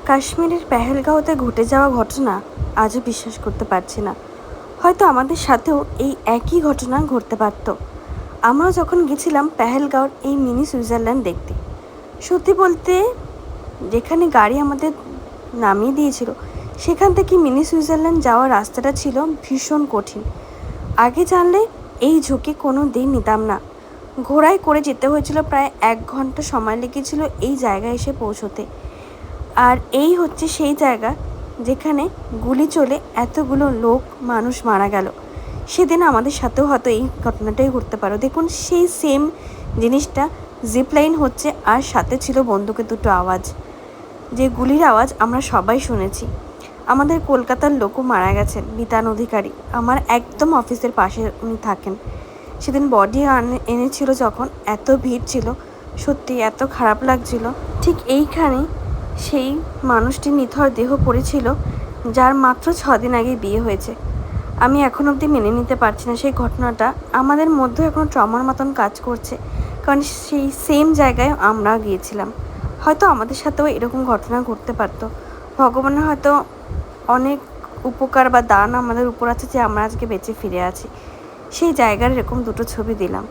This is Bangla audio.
কাশ্মীরের পেহেলগাঁওতে ঘটে যাওয়া ঘটনা আজও বিশ্বাস করতে পারছি না। হয়তো আমাদের সাথেও এই একই ঘটনা ঘটতে পারত। আমরাও যখন গেছিলাম পেহেলগাঁওর এই মিনি সুইজারল্যান্ড দেখতে, সত্যি বলতে যেখানে গাড়ি আমাদের নামিয়ে দিয়েছিল সেখান থেকে মিনি সুইজারল্যান্ড যাওয়ার রাস্তাটা ছিল ভীষণ কঠিন। আগে জানলে এই ঝুঁকি কোনো দিন নিতাম না। ঘোড়ায় করে যেতে হয়েছিল, প্রায় 1 ঘন্টা সময় লেগেছিল এই জায়গায় এসে পৌঁছতে। আর এই হচ্ছে সেই জায়গা যেখানে গুলি চলে এতগুলো মানুষ মারা গেল। সেদিন আমাদের সাথেও হয়তো এই ঘটনাটাই ঘটতে পারো। দেখুন, সেই সেম জিনিসটা জিপলাইন হচ্ছে, আর সাথে ছিল বন্দুকের দুটো আওয়াজ। যে গুলির আওয়াজ আমরা সবাই শুনেছি। আমাদের কলকাতার লোকও মারা গেছেন, বিতান অধিকারী, আমার একদম অফিসের পাশে উনি থাকেন। সেদিন বডি এনেছিল যখন, এত ভিড় ছিল, সত্যি এত খারাপ লাগছিল। ঠিক এইখানেই সেই মানুষটির নিথর দেহ পড়েছিল যার মাত্র 6 দিন আগে বিয়ে হয়েছে। আমি এখন অবধি মেনে নিতে পারছি না সেই ঘটনাটা। আমাদের মধ্যে এখন ট্রমার মতন কাজ করছে, কারণ সেই সেম জায়গায় আমরা গিয়েছিলাম। হয়তো আমাদের সাথেও এরকম ঘটনা ঘটতে পারতো। ভগবানের হয়তো অনেক উপকার বা দান আমাদের উপর আছে যে আমরা আজকে বেঁচে ফিরে আছি। সেই জায়গার এরকম দুটো ছবি দিলাম।